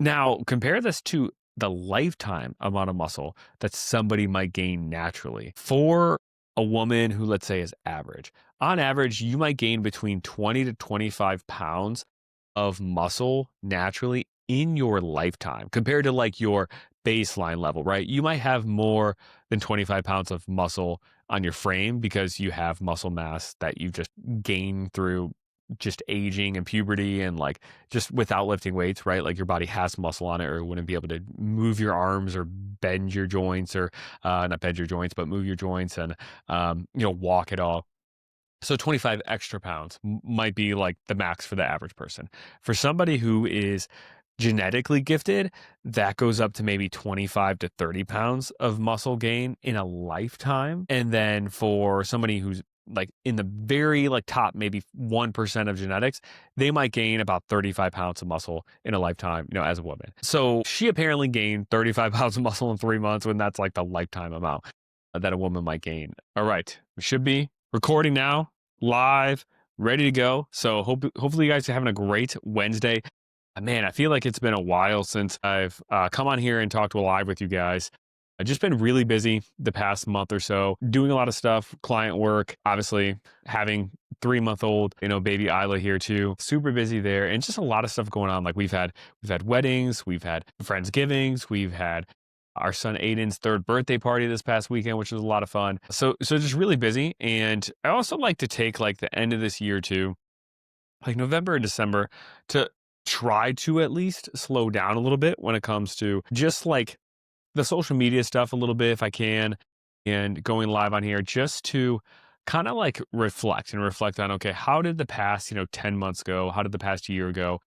Now, compare this to the lifetime amount of muscle that somebody might gain naturally. For a woman who, let's say, is average, on average, you might gain between 20 to 25 pounds of muscle naturally in your lifetime compared to like your baseline level, right? You might have more than 25 pounds of muscle on your frame because you have muscle mass that you just gain through just aging and puberty and like just without lifting weights, right? Like your body has muscle on it or it wouldn't be able to move your arms or bend your joints or not bend your joints, but move your joints and, walk at all. So 25 extra pounds might be like the max for the average person. For somebody who is genetically gifted, that goes up to maybe 25 to 30 pounds of muscle gain in a lifetime. And then for somebody who's like in the very like top, maybe 1% of genetics, they might gain about 35 pounds of muscle in a lifetime, as a woman. So she apparently gained 35 pounds of muscle in 3 months when that's like the lifetime amount that a woman might gain. All right. We should be recording now, live, ready to go. So hopefully you guys are having a great Wednesday. Man, I feel like it's been a while since I've come on here and talked live with you guys. I've just been really busy the past month or so, doing a lot of stuff, client work, obviously having 3-month-old, baby Isla here too. Super busy there, and just a lot of stuff going on. Like we've had weddings, we've had Friendsgivings, we've had our son Aiden's 3rd birthday party this past weekend, which was a lot of fun. So just really busy. And I also like to take like the end of this year too, like November and December, to try to at least slow down a little bit when it comes to just like the social media stuff a little bit if I can, and going live on here just to kind of like reflect on, okay, how did the past, 10 months go? How did the past year go?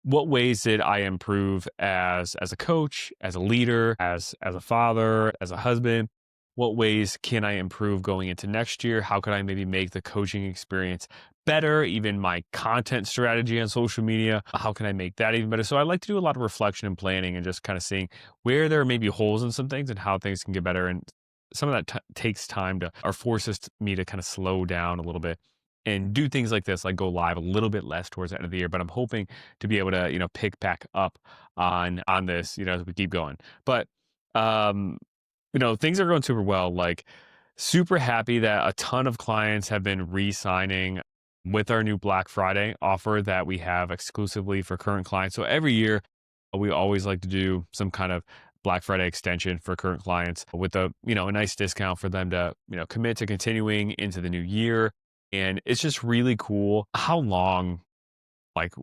What ways did I improve as a coach, as a leader, as a father, as a husband? What ways can I improve going into next year? How could I maybe make the coaching experience better? Even my content strategy on social media, how can I make that even better? So I like to do a lot of reflection and planning and just kind of seeing where there may be holes in some things and how things can get better. And some of that takes time to, or forces me to kind of slow down a little bit and do things like this, like go live a little bit less towards the end of the year. But I'm hoping to be able to, pick back up on this, as we keep going. But things are going super well. Like super happy that a ton of clients have been re-signing with our new Black Friday offer that we have exclusively for current clients. So every year we always like to do some kind of Black Friday extension for current clients with a nice discount for them to, commit to continuing into the new year. And it's just really cool how long like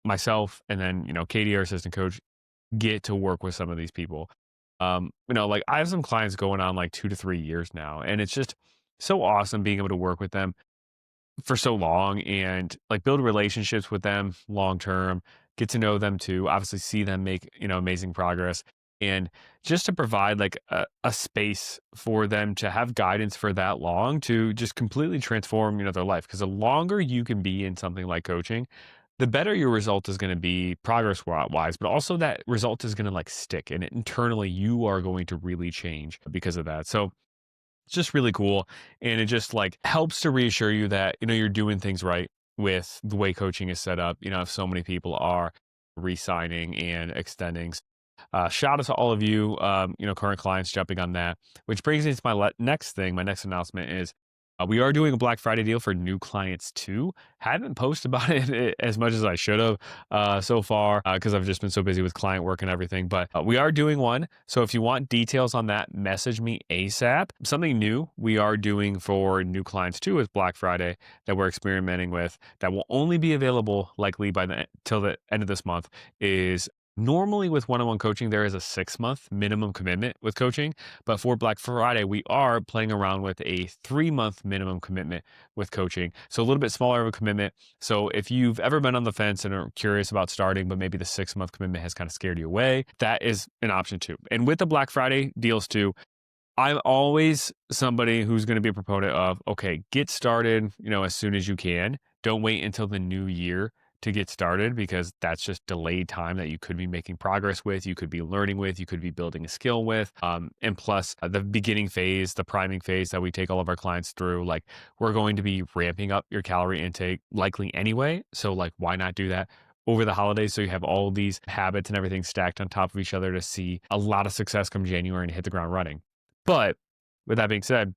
myself and then, Katie, our assistant coach, get to work with some of these people. Like I have some clients going on like 2 to 3 years now, and it's just so awesome being able to work with them for so long and like build relationships with them long term, get to know them too, obviously see them make, amazing progress. And just to provide like a space for them to have guidance for that long to just completely transform, their life. Because the longer you can be in something like coaching, the better your result is going to be progress wise, but also that result is going to like stick and internally you are going to really change because of that. So it's just really cool. And it just like helps to reassure you that, you're doing things right with the way coaching is set up. If so many people are re-signing and extending. Shout out to all of you, current clients jumping on that, which brings me to my next thing. My next announcement is we are doing a Black Friday deal for new clients too. Haven't posted about it as much as I should have so far because I've just been so busy with client work and everything. But we are doing one. So if you want details on that, message me ASAP. Something new we are doing for new clients too is Black Friday that we're experimenting with that will only be available likely till the end of this month is normally with one-on-one coaching, there is a 6-month minimum commitment with coaching. But for Black Friday, we are playing around with a 3-month minimum commitment with coaching. So a little bit smaller of a commitment. So if you've ever been on the fence and are curious about starting, but maybe the 6-month commitment has kind of scared you away, that is an option too. And with the Black Friday deals too, I'm always somebody who's going to be a proponent of, okay, get started, as soon as you can. Don't wait until the new year to get started because that's just delayed time that you could be making progress with, you could be learning with, you could be building a skill with. And plus the beginning phase, the priming phase that we take all of our clients through, like we're going to be ramping up your calorie intake likely anyway. So like, why not do that over the holidays. So you have all these habits and everything stacked on top of each other to see a lot of success come January and hit the ground running. But with that being said,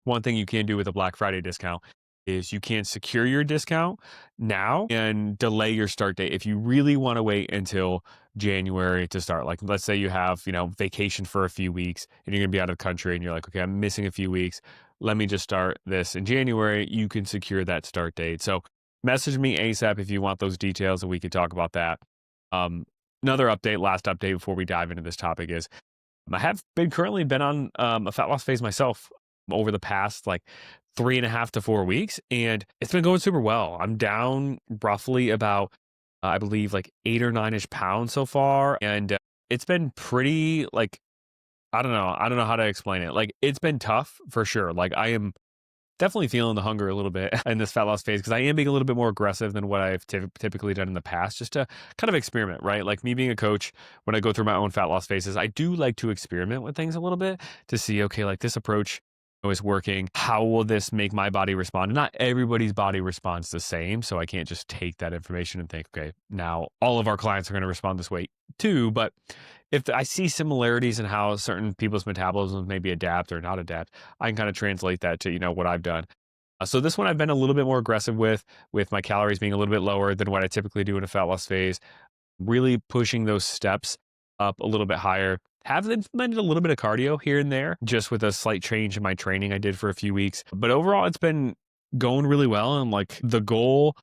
one thing you can do with a Black Friday discount is you can secure your discount now and delay your start date if you really want to wait until January to start. Like, let's say you have, vacation for a few weeks and you're going to be out of the country and you're like, okay, I'm missing a few weeks. Let me just start this in January. You can secure that start date. So message me ASAP if you want those details and we could talk about that. Another update, last update before we dive into this topic is I have currently been on a fat loss phase myself over the past like 3.5 to 4 weeks, and it's been going super well. I'm down roughly about, I believe, like 8 or 9-ish pounds so far, and it's been pretty like I don't know how to explain it. Like it's been tough for sure. Like I am definitely feeling the hunger a little bit in this fat loss phase because I am being a little bit more aggressive than what I've typically done in the past, just to kind of experiment, right? Like me being a coach, when I go through my own fat loss phases, I do like to experiment with things a little bit to see, okay, like this approach is working. How will this make my body respond? And not everybody's body responds the same. So I can't just take that information and think, okay, now all of our clients are going to respond this way too. But if I see similarities in how certain people's metabolisms maybe adapt or not adapt, I can kind of translate that to, what I've done. So this one I've been a little bit more aggressive with my calories being a little bit lower than what I typically do in a fat loss phase, really pushing those steps up a little bit higher. Have implemented a little bit of cardio here and there, just with a slight change in my training I did for a few weeks. But overall, it's been going really well. And like the goal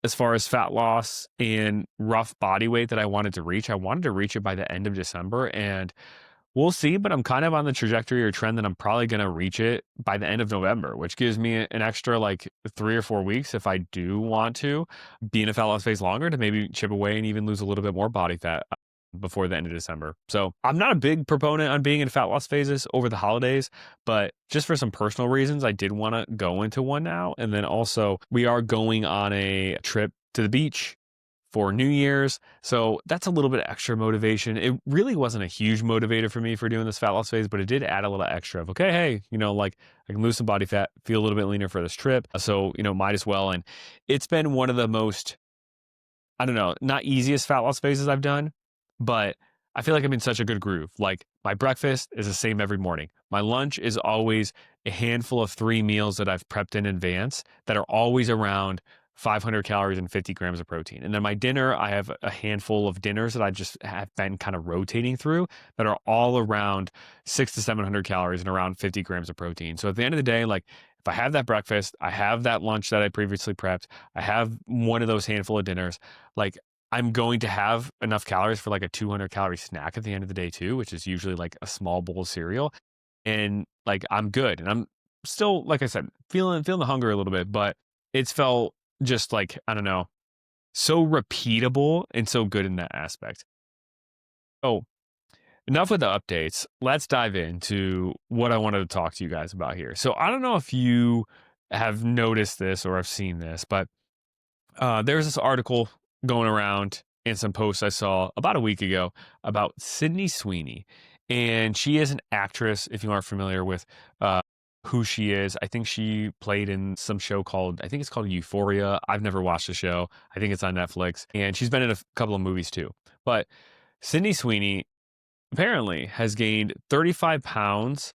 as far as fat loss and rough body weight that I wanted to reach, I wanted to reach it by the end of December. And we'll see, but I'm kind of on the trajectory or trend that I'm probably going to reach it by the end of November, which gives me an extra like 3 or 4 weeks if I do want to be in a fat loss phase longer to maybe chip away and even lose a little bit more body fat before the end of December. So I'm not a big proponent on being in fat loss phases over the holidays, but just for some personal reasons, I did want to go into one now. And then also we are going on a trip to the beach for New Year's. So that's a little bit of extra motivation. It really wasn't a huge motivator for me for doing this fat loss phase, but it did add a little extra of, okay, hey, like I can lose some body fat, feel a little bit leaner for this trip. So, might as well. And it's been one of the most, I don't know, not easiest fat loss phases I've done, but I feel like I'm in such a good groove. Like my breakfast is the same every morning. My lunch is always a handful of 3 meals that I've prepped in advance that are always around 500 calories and 50 grams of protein. And then my dinner, I have a handful of dinners that I just have been kind of rotating through that are all around 600 to 700 calories and around 50 grams of protein. So at the end of the day, like if I have that breakfast, I have that lunch that I previously prepped, I have one of those handful of dinners, like I'm going to have enough calories for like a 200 calorie snack at the end of the day too, which is usually like a small bowl of cereal. And like, I'm good. And I'm still, like I said, feeling the hunger a little bit, but it's felt just like, I don't know, so repeatable and so good in that aspect. Oh, enough with the updates. Let's dive into what I wanted to talk to you guys about here. So I don't know if you have noticed this or have seen this, but there's this article going around and some posts I saw about a week ago about Sydney Sweeney. And she is an actress, if you aren't familiar with who she is. I think she played in some show called, I think it's called Euphoria. I've never watched the show. I think it's on Netflix. And she's been in a couple of movies too. But Sydney Sweeney apparently has gained 35 pounds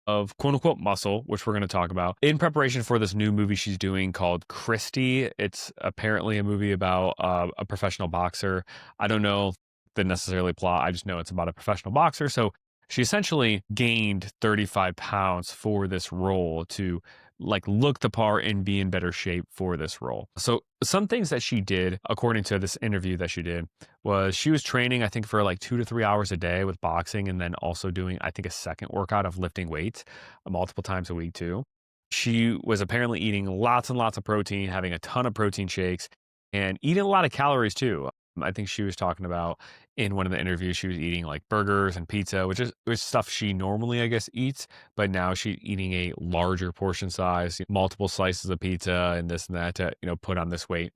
of quote unquote muscle, which we're going to talk about in preparation for this new movie she's doing called Christy. It's apparently a movie about a professional boxer. I don't know the necessarily plot. I just know it's about a professional boxer. So she essentially gained 35 pounds for this role to like look the part and be in better shape for this role. So some things that she did, according to this interview that she did, was she was training, I think, for like 2 to 3 hours a day with boxing and then also doing, I think, a second workout of lifting weights multiple times a week too. She was apparently eating lots and lots of protein, having a ton of protein shakes, and eating a lot of calories too. I think she was talking about in one of the interviews, she was eating like burgers and pizza, which is stuff she normally, I guess, eats. But now she's eating a larger portion size, multiple slices of pizza and this and that to, put on this weight.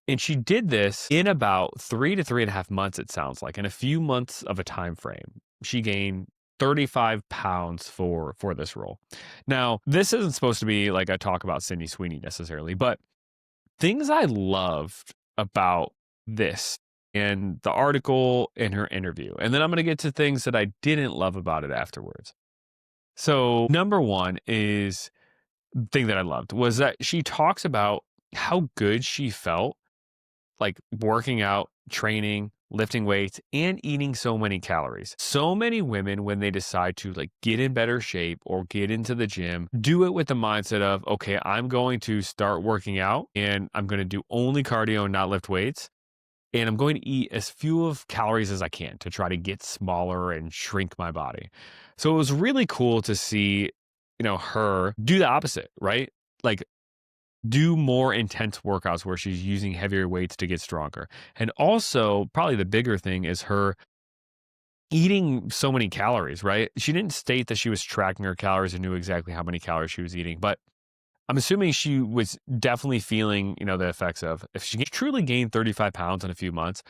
And she did this in about 3 to 3.5 months, it sounds like, in a few months of a time frame. She gained 35 pounds for this role. Now, this isn't supposed to be like a talk about Sydney Sweeney necessarily, but things I loved about this and the article and her interview. And then I'm going to get to things that I didn't love about it afterwards. So, number one is thing that I loved was that she talks about how good she felt like working out, training, lifting weights, and eating so many calories. So many women, when they decide to like get in better shape or get into the gym, do it with the mindset of, okay, I'm going to start working out and I'm going to do only cardio and not lift weights. And I'm going to eat as few of calories as I can to try to get smaller and shrink my body. So it was really cool to see, her do the opposite, right? Like do more intense workouts where she's using heavier weights to get stronger. And also, probably the bigger thing is her eating so many calories, right? She didn't state that she was tracking her calories and knew exactly how many calories she was eating, but I'm assuming she was definitely feeling, the effects of if she truly gained 35 pounds in a few months,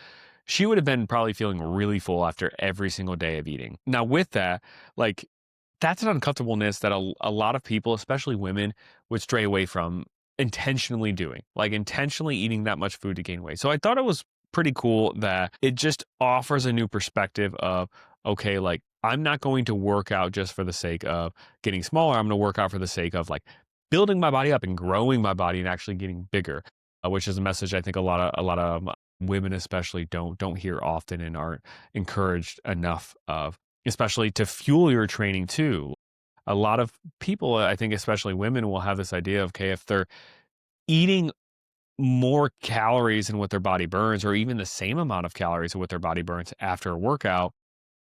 she would have been probably feeling really full after every single day of eating. Now, with that, like that's an uncomfortableness that a lot of people, especially women, would stray away from intentionally doing, like intentionally eating that much food to gain weight. So I thought it was pretty cool that it just offers a new perspective of, okay, like I'm not going to work out just for the sake of getting smaller. I'm going to work out for the sake of like building my body up and growing my body and actually getting bigger, which is a message I think a lot of women especially don't hear often and aren't encouraged enough of, especially to fuel your training too. A lot of people, I think especially women, will have this idea of, okay, if they're eating more calories than what their body burns, or even the same amount of calories of what their body burns after a workout,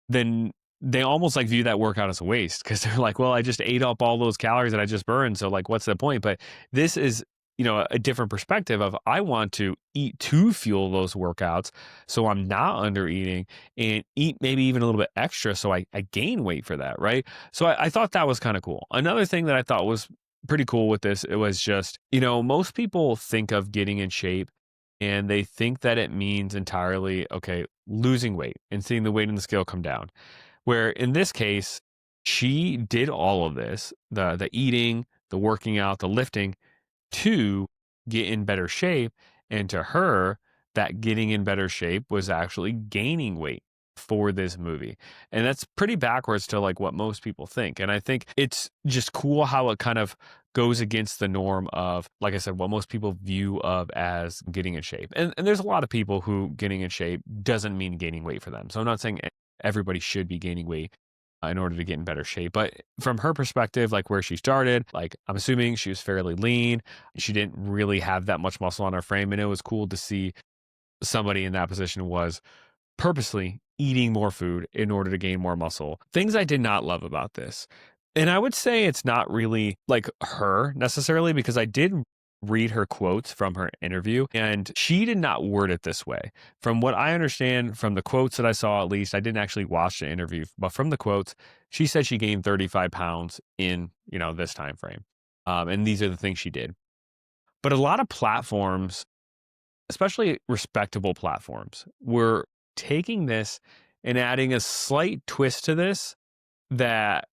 then they almost like view that workout as a waste because they're like, well, I just ate up all those calories that I just burned. So like, what's the point? But this is, a different perspective of I want to eat to fuel those workouts. So I'm not under eating and eat maybe even a little bit extra. So I gain weight for that. Right. So I thought that was kind of cool. Another thing that I thought was pretty cool with this, it was just, most people think of getting in shape and they think that it means entirely, okay, losing weight and seeing the weight in the scale come down. Where in this case, she did all of this, the eating, the working out, the lifting to get in better shape. And to her, that getting in better shape was actually gaining weight for this movie. And that's pretty backwards to like what most people think. And I think it's just cool how it kind of goes against the norm of, like I said, what most people view of as getting in shape. And there's a lot of people who getting in shape doesn't mean gaining weight for them. So I'm not saying everybody should be gaining weight in order to get in better shape. But from her perspective, like where she started, like I'm assuming she was fairly lean. She didn't really have that much muscle on her frame. And it was cool to see somebody in that position was purposely eating more food in order to gain more muscle. Things I did not love about this. And I would say it's not really like her necessarily because I did read her quotes from her interview and she did not word it this way. From what I understand from the quotes that I saw, at least I didn't actually watch the interview, but from the quotes, she said she gained 35 pounds in, this time frame. And these are the things she did. But a lot of platforms, especially respectable platforms, were taking this and adding a slight twist to this that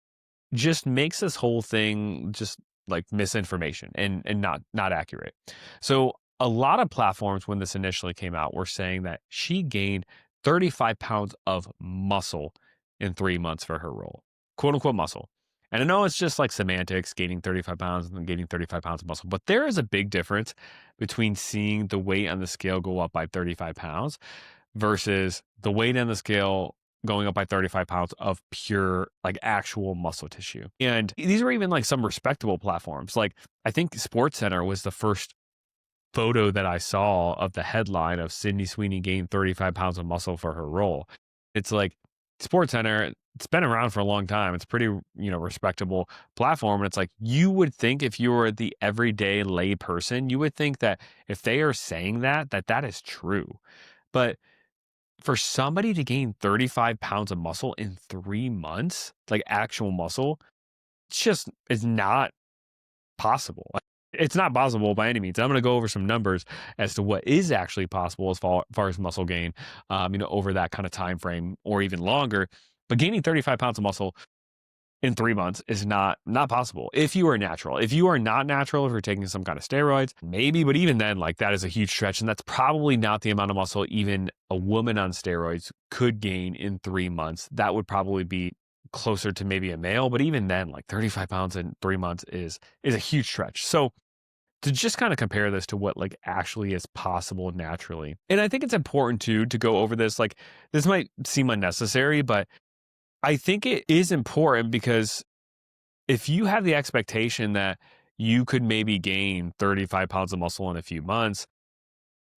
just makes this whole thing just like misinformation and not accurate. So a lot of platforms when this initially came out were saying that she gained 35 pounds of muscle in 3 months for her role, quote unquote muscle. And I know it's just like semantics, gaining 35 pounds and then gaining 35 pounds of muscle, but there is a big difference between seeing the weight on the scale go up by 35 pounds versus the weight on the scale going up by 35 pounds of pure, like actual muscle tissue. And these were even like some respectable platforms. Like I think SportsCenter was the first photo that I saw of the headline of Sydney Sweeney gained 35 pounds of muscle for her role. It's like SportsCenter, it's been around for a long time. It's pretty, respectable platform. And it's like, you would think if you were the everyday lay person, you would think that if they are saying that is true. But for somebody to gain 35 pounds of muscle in 3 months, like actual muscle, it's not possible. It's not possible by any means. I'm going to go over some numbers as to what is actually possible as far as muscle gain, over that kind of time frame or even longer. But gaining 35 pounds of muscle in 3 months is not possible if you are natural. If you are not natural, if you're taking some kind of steroids, maybe, but even then, like, that is a huge stretch, and that's probably not the amount of muscle even a woman on steroids could gain in 3 months. That would probably be closer to maybe a male, but even then, like 35 pounds in 3 months is a huge stretch. So to just kind of compare this to what like actually is possible naturally. And I think it's important too to go over this. Like, this might seem unnecessary, but I think it is important because if you have the expectation that you could maybe gain 35 pounds of muscle in a few months,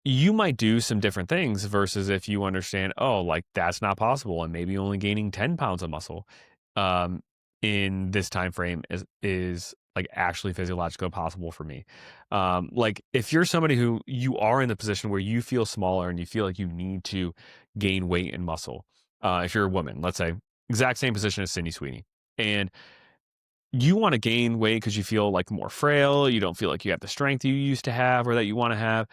you might do some different things versus if you understand, oh, like that's not possible, and maybe only gaining 10 pounds of muscle um, in this time frame is like actually physiologically possible for me. Like, if you're somebody who you are in the position where you feel smaller and you feel like you need to gain weight and muscle, if you're a woman, let's say, exact same position as Sydney Sweeney, and you want to gain weight because you feel like more frail, you don't feel like you have the strength you used to have or that you want to have.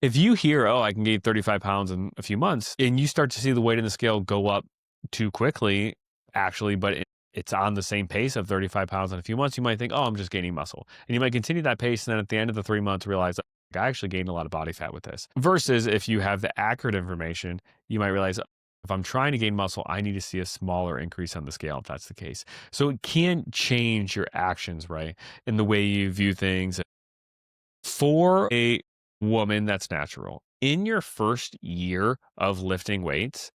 If you hear, oh, I can gain 35 pounds in a few months, and you start to see the weight in the scale go up too quickly, actually, but it's on the same pace of 35 pounds in a few months, you might think, oh, I'm just gaining muscle. And you might continue that pace. And then at the end of the 3 months, realize, like, I actually gained a lot of body fat with this. Versus if you have the accurate information, you might realize, if I'm trying to gain muscle, I need to see a smaller increase on the scale if that's the case. So it can change your actions, right? And the way you view things. For a woman that's natural, in your first year of lifting weights,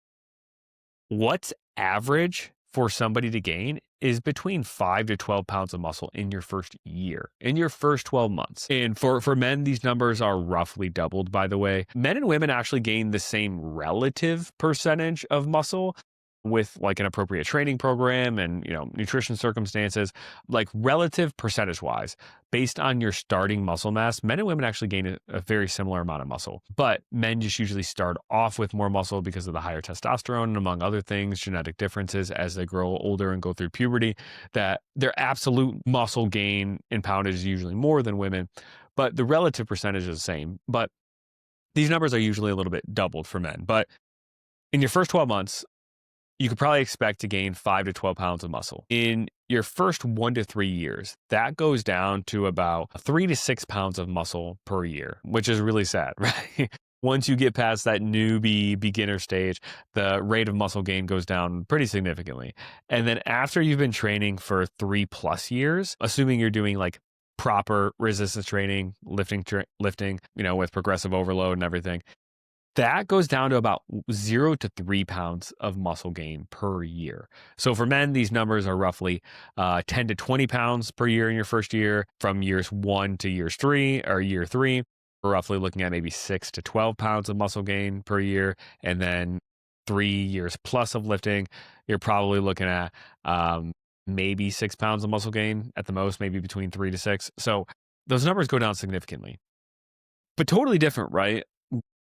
what's average for somebody to gain is between 5 to 12 pounds of muscle in your first year, in your first 12 months. And for men, these numbers are roughly doubled, by the way. Men and women actually gain the same relative percentage of muscle with like an appropriate training program and, nutrition circumstances, like relative percentage wise, based on your starting muscle mass, men and women actually gain a very similar amount of muscle. But men just usually start off with more muscle because of the higher testosterone and, among other things, genetic differences as they grow older and go through puberty, that their absolute muscle gain in poundage is usually more than women, but the relative percentage is the same. But these numbers are usually a little bit doubled for men. But in your first 12 months, you could probably expect to gain 5 to 12 pounds of muscle. In your first 1 to 3 years, that goes down to about 3 to 6 pounds of muscle per year, which is really sad, right? Once you get past that newbie beginner stage, the rate of muscle gain goes down pretty significantly. And then after you've been training for 3+ years, assuming you're doing like proper resistance training, lifting, with progressive overload and everything, that goes down to about 0 to 3 pounds of muscle gain per year. So for men, these numbers are roughly 10 to 20 pounds per year in your first year. From years 1 to year 3, we're roughly looking at maybe 6 to 12 pounds of muscle gain per year. And then 3 years plus of lifting, you're probably looking at maybe 6 pounds of muscle gain at the most, maybe between 3 to 6. So those numbers go down significantly, but totally different, right?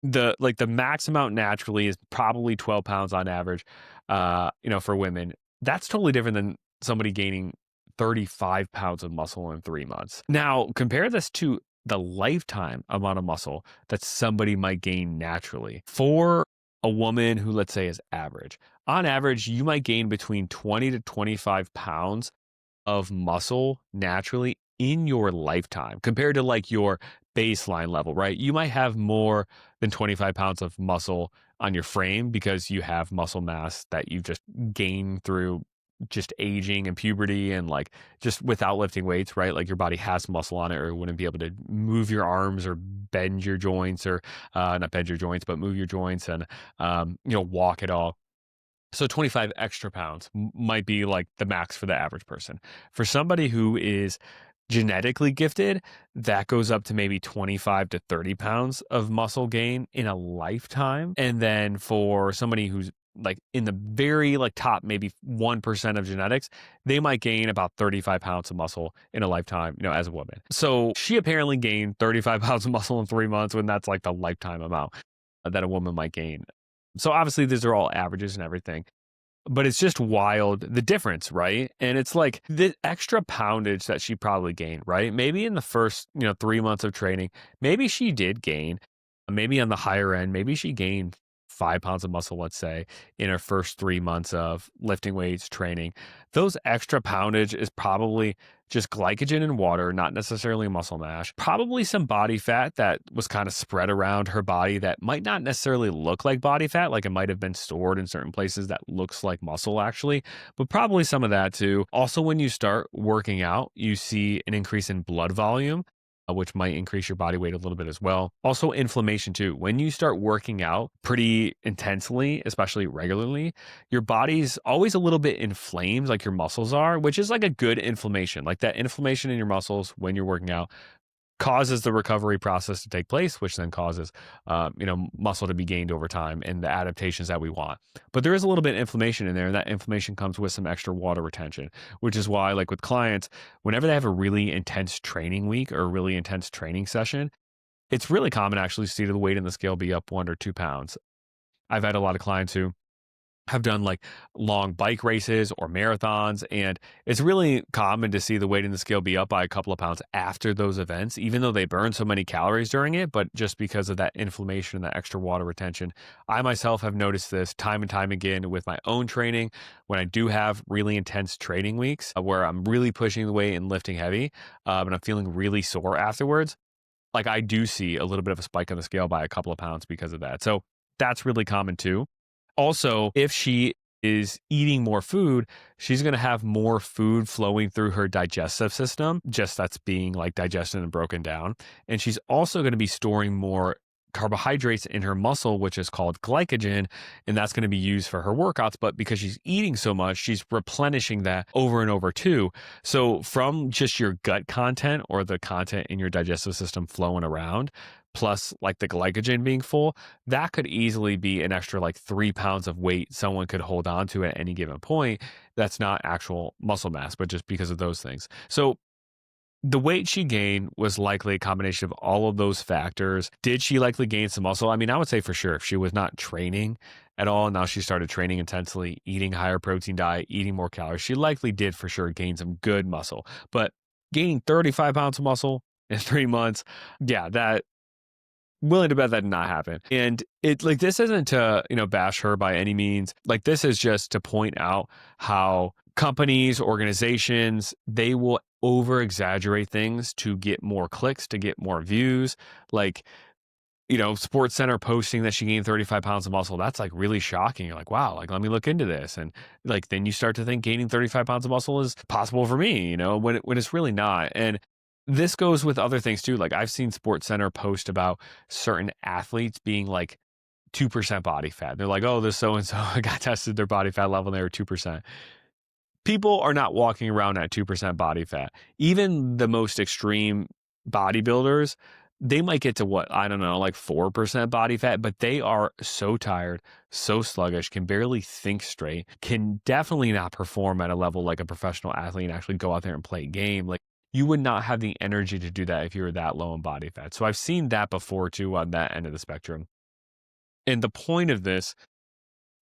The max amount naturally is probably 12 pounds on average, for women. That's totally different than somebody gaining 35 pounds of muscle in 3 months. Now, compare this to the lifetime amount of muscle that somebody might gain naturally. For a woman who, let's say, is average, on average, you might gain between 20 to 25 pounds of muscle naturally in your lifetime compared to like your baseline level, right? You might have more than 25 pounds of muscle on your frame because you have muscle mass that you've just gained through just aging and puberty and like just without lifting weights, right? Like your body has muscle on it or it wouldn't be able to move your arms or bend your joints or not bend your joints, but move your joints and, walk at all. So 25 extra pounds might be like the max for the average person. For somebody who is genetically gifted, that goes up to maybe 25 to 30 pounds of muscle gain in a lifetime. And then for somebody who's like in the very like top, maybe 1% of genetics, they might gain about 35 pounds of muscle in a lifetime, as a woman. So she apparently gained 35 pounds of muscle in 3 months when that's like the lifetime amount that a woman might gain. So obviously these are all averages and everything, but it's just wild, the difference, right? And it's like the extra poundage that she probably gained, right? Maybe in the first, 3 months of training, maybe she did gain, maybe on the higher end, maybe she gained 5 pounds of muscle, let's say, in her first 3 months of lifting weights, training, those extra poundage is probably just glycogen and water, not necessarily muscle mass, probably some body fat that was kind of spread around her body that might not necessarily look like body fat, like it might have been stored in certain places that looks like muscle actually, but probably some of that too. Also, when you start working out, you see an increase in blood volume, which might increase your body weight a little bit as well. Also, inflammation too. When you start working out pretty intensely, especially regularly, your body's always a little bit inflamed, like your muscles are, which is like a good inflammation. Like that inflammation in your muscles when you're working out causes the recovery process to take place, which then causes, muscle to be gained over time and the adaptations that we want. But there is a little bit of inflammation in there, and that inflammation comes with some extra water retention, which is why, like with clients, whenever they have a really intense training week or a really intense training session, it's really common actually to see the weight in the scale be up 1 or 2 pounds. I've had a lot of clients who have done like long bike races or marathons. And it's really common to see the weight in the scale be up by a couple of pounds after those events, even though they burn so many calories during it. But just because of that inflammation and that extra water retention, I myself have noticed this time and time again with my own training. When I do have really intense training weeks where I'm really pushing the weight and lifting heavy, and I'm feeling really sore afterwards, like I do see a little bit of a spike on the scale by a couple of pounds because of that. So that's really common too. Also, if she is eating more food, she's going to have more food flowing through her digestive system, just that's being like digested and broken down. And she's also going to be storing more carbohydrates in her muscle, which is called glycogen, and that's going to be used for her workouts. But because she's eating so much, she's replenishing that over and over too. So from just your gut content or the content in your digestive system flowing around, plus like the glycogen being full, that could easily be an extra like 3 pounds of weight someone could hold on to at any given point. That's not actual muscle mass, but just because of those things. So the weight she gained was likely a combination of all of those factors. Did she likely gain some muscle? I mean, I would say for sure if she was not training at all, now she started training intensely, eating higher protein diet, eating more calories, she likely did for sure gain some good muscle. But gaining 35 pounds of muscle in 3 months, yeah, that willing to bet that did not happen. And it like this isn't to, bash her by any means. Like this is just to point out how companies, organizations, they will over exaggerate things to get more clicks, to get more views. Like, Sports Center posting that she gained 35 pounds of muscle. That's like really shocking. You're like, wow, like let me look into this. And like then you start to think gaining 35 pounds of muscle is possible for me, when it's really not. And this goes with other things too. Like I've seen Sports Center post about certain athletes being like 2% body fat. They're like, oh, this so-and-so got tested their body fat level and they were 2%. People are not walking around at 2% body fat. Even the most extreme bodybuilders, they might get to what, I don't know, like 4% body fat, but they are so tired, so sluggish, can barely think straight, can definitely not perform at a level like a professional athlete and actually go out there and play a game. Like you would not have the energy to do that if you were that low in body fat. So I've seen that before too on that end of the spectrum. And the point of this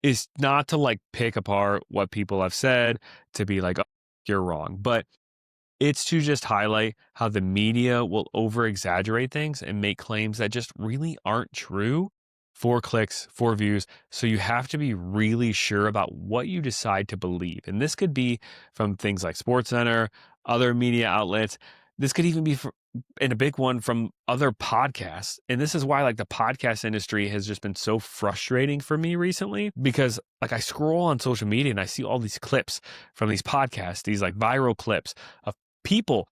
is not to like pick apart what people have said to be like, oh, you're wrong. But it's to just highlight how the media will over exaggerate things and make claims that just really aren't true for clicks, for views. So you have to be really sure about what you decide to believe. And this could be from things like SportsCenter, other media outlets. This could even be and a big one from other podcasts. And this is why like the podcast industry has just been so frustrating for me recently, because like I scroll on social media and I see all these clips from these podcasts, these like viral clips of people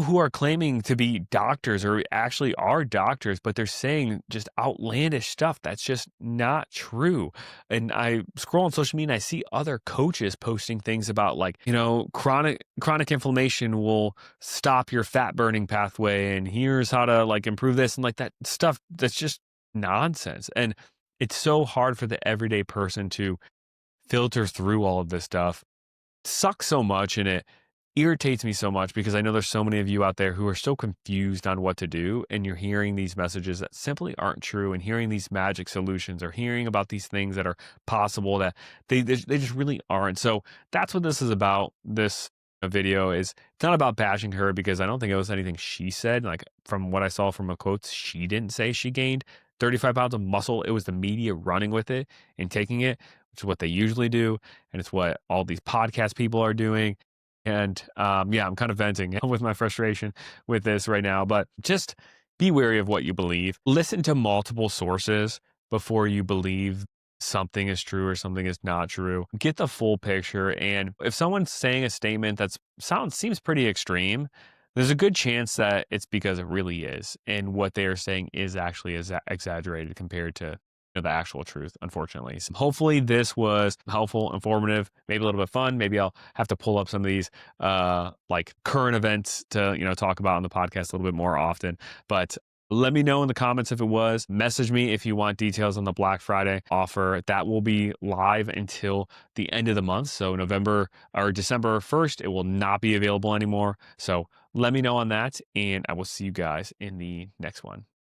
who are claiming to be doctors or actually are doctors, but they're saying just outlandish stuff that's just not true. And I scroll on social media and I see other coaches posting things about like, chronic inflammation will stop your fat burning pathway and here's how to like improve this and like that stuff that's just nonsense. And it's so hard for the everyday person to filter through all of this stuff. It sucks so much, and it irritates me so much because I know there's so many of you out there who are so confused on what to do, and you're hearing these messages that simply aren't true and hearing these magic solutions or hearing about these things that are possible that they just really aren't. So that's what this is about. This video is, it's not about bashing her because I don't think it was anything she said. Like from what I saw from her quotes, she didn't say she gained 35 pounds of muscle. It was the media running with it and taking it, which is what they usually do. And it's what all these podcast people are doing. And yeah, I'm kind of venting with my frustration with this right now, but just be wary of what you believe. Listen to multiple sources before you believe something is true or something is not true. Get the full picture. And if someone's saying a statement that seems pretty extreme, there's a good chance that it's because it really is. And what they are saying is actually exaggerated compared to the actual truth, unfortunately. So hopefully this was helpful, informative, maybe a little bit fun. Maybe I'll have to pull up some of these like current events to, talk about on the podcast a little bit more often. But let me know in the comments if it was. Message me if you want details on the Black Friday offer. That will be live until the end of the month. So November or December 1st, it will not be available anymore. So let me know on that, and I will see you guys in the next one.